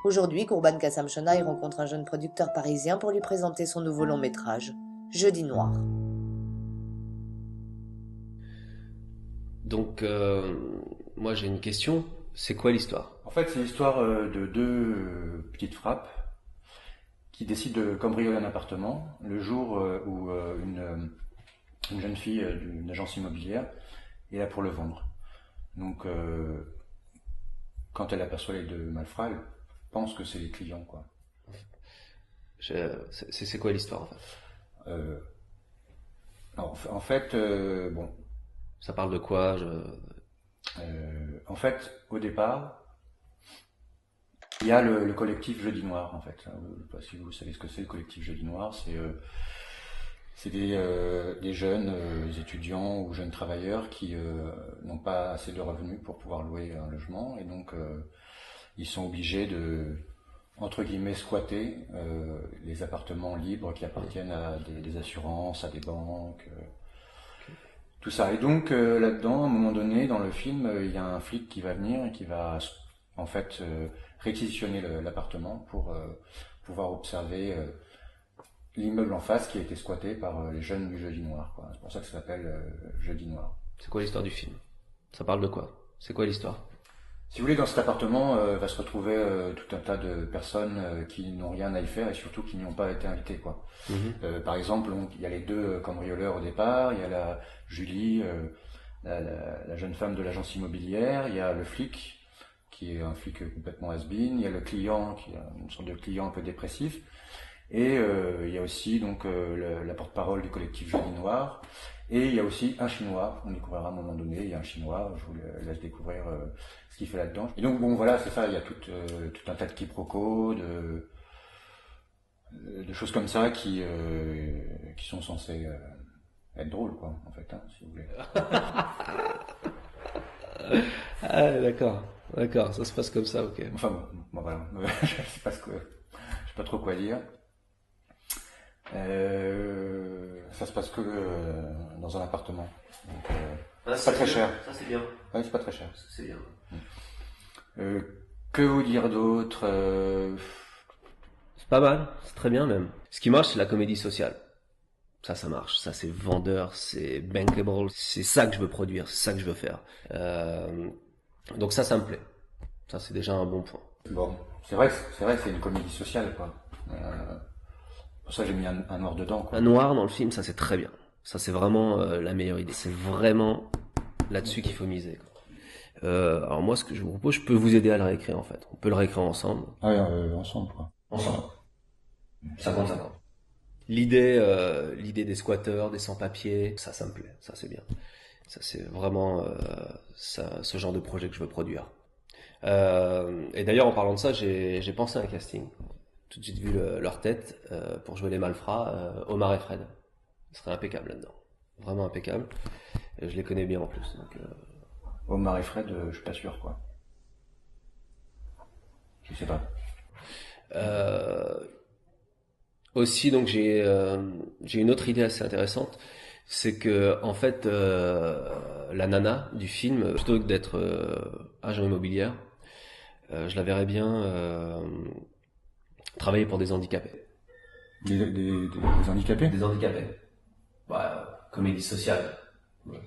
Aujourd'hui, Courban Kassamshona rencontre un jeune producteur parisien pour lui présenter son nouveau long métrage, Jeudi Noir. Donc, moi j'ai une question, c'est quoi l'histoire? En fait, c'est l'histoire de deux petites frappes qui décident de cambrioler un appartement le jour où une jeune fille d'une agence immobilière est là pour le vendre. Donc, quand elle aperçoit les deux malfrats, elle pense que c'est les clients, quoi. C'est quoi l'histoire en fait? Euh, en fait, bon, Ça parle de quoi? en fait, au départ, il y a le collectif Jeudi Noir, en fait. Je ne sais pas si vous savez ce que c'est, le collectif Jeudi Noir. C'est des jeunes étudiants ou jeunes travailleurs qui n'ont pas assez de revenus pour pouvoir louer un logement. Et donc, ils sont obligés de, entre guillemets, squatter les appartements libres qui appartiennent à des assurances, à des banques, tout ça. Et donc, là-dedans, à un moment donné, dans le film, il y a un flic qui va venir et qui va, en fait, réquisitionner l'appartement pour pouvoir observer l'immeuble en face qui a été squatté par les jeunes du Jeudi Noir, quoi. C'est pour ça que ça s'appelle Jeudi Noir. C'est quoi l'histoire du film? Ça parle de quoi? C'est quoi l'histoire? Si vous voulez, dans cet appartement va se retrouver tout un tas de personnes qui n'ont rien à y faire et surtout qui n'y ont pas été invitées, quoi. Par exemple, donc, il y a les deux cambrioleurs au départ, il y a la Julie, la jeune femme de l'agence immobilière, il y a le flic qui est un flic complètement has-been, il y a le client qui est une sorte de client un peu dépressif, et il y a aussi donc la porte-parole du collectif Jeudi Noir, et il y a aussi un Chinois, on découvrira à un moment donné, il y a un Chinois, je vous laisse découvrir ce qu'il fait là-dedans. Et donc bon voilà, c'est ça, il y a tout un tas de quiproquos, de choses comme ça qui sont censées être drôles, quoi, en fait, hein, si vous voulez. Ah d'accord, ça se passe comme ça, ok. Enfin bon voilà, je sais pas trop quoi dire. Ça se passe que dans un appartement. Donc, c'est pas très cher. Ça c'est bien. Ouais, c'est pas très cher. C'est bien. Que vous dire d'autre C'est pas mal, c'est très bien même. Ce qui marche, c'est la comédie sociale. Ça marche. Ça, c'est vendeur, c'est bankable. C'est ça que je veux produire, c'est ça que je veux faire. Donc ça me plaît. Ça, c'est déjà un bon point. Bon, c'est vrai que c'est une comédie sociale, quoi. Pour ça, j'ai mis un noir dedans, quoi. Un noir dans le film, ça c'est très bien. Ça, c'est vraiment la meilleure idée. C'est vraiment là-dessus qu'il faut miser, quoi. Alors moi, ce que je vous propose, je peux vous aider à le réécrire en fait. On peut le réécrire ensemble. Ah oui, ensemble, quoi. Ensemble. 50-50. L'idée des squatteurs, des sans-papiers, ça me plaît, ça c'est bien. Ça c'est vraiment ce genre de projet que je veux produire. Et d'ailleurs en parlant de ça, j'ai pensé à un casting. Tout de suite vu leur tête pour jouer les malfrats, Omar et Fred. Ce serait impeccable là-dedans, vraiment impeccable. Et je les connais bien en plus. Donc, Omar et Fred, je suis pas sûr, quoi. Je sais pas. Aussi, donc j'ai une autre idée assez intéressante, c'est que en fait la nana du film, plutôt que d'être agent immobilière, je la verrais bien travailler pour des handicapés. Des handicapés? Des handicapés. Ouais, comédie sociale.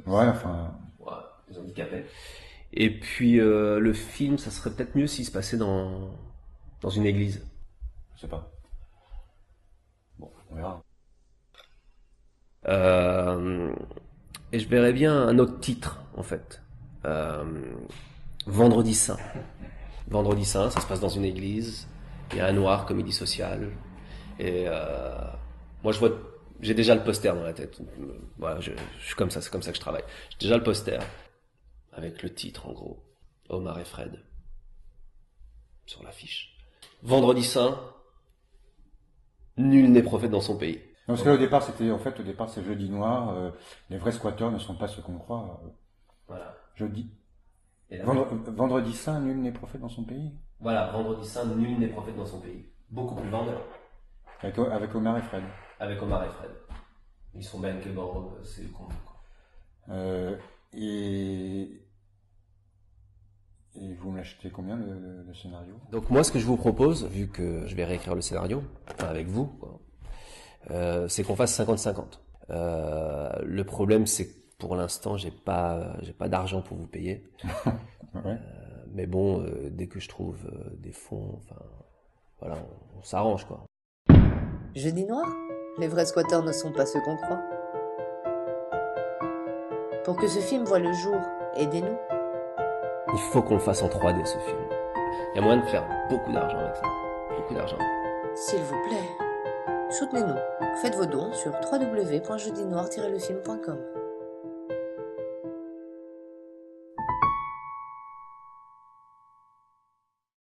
Ouais, enfin. Ouais, des handicapés. Et puis le film, ça serait peut-être mieux s'il se passait dans une église. Je sais pas. Bon, on verra. Et je verrais bien un autre titre, en fait. Vendredi Saint. Vendredi Saint, ça se passe dans une église. Il y a un noir, comédie sociale. Et moi, j'ai déjà le poster dans la tête. Voilà, je suis comme ça, c'est comme ça que je travaille. J'ai déjà le poster avec le titre, en gros. Omar et Fred. Sur l'affiche. Vendredi Saint. Nul n'est prophète dans son pays. Non, parce que là, au départ, c'est Jeudi Noir. Les vrais squatteurs ne sont pas ceux qu'on croit. Voilà. Vendredi Saint, nul n'est prophète dans son pays. Voilà, Vendredi Saint, nul n'est prophète dans son pays. Beaucoup plus vendeur. Avec Omar et Fred. Avec Omar et Fred. Ils sont bankable, c'est le combo, quoi. Et Et vous me l'achetez combien le scénario? Donc moi, ce que je vous propose, vu que je vais réécrire le scénario, enfin avec vous, quoi, c'est qu'on fasse 50-50. Le problème, c'est que pour l'instant, j'ai pas d'argent pour vous payer. Ouais. Mais bon, dès que je trouve des fonds, enfin, voilà, on s'arrange, quoi. Jeudi noir? Les vrais squatteurs ne sont pas ceux qu'on croit. Pour que ce film voie le jour, aidez-nous. Il faut qu'on le fasse en 3D, ce film. Il y a moyen de faire beaucoup d'argent avec ça. Beaucoup d'argent. S'il vous plaît, soutenez-nous. Faites vos dons sur www.jeudinoir-lefilm.com.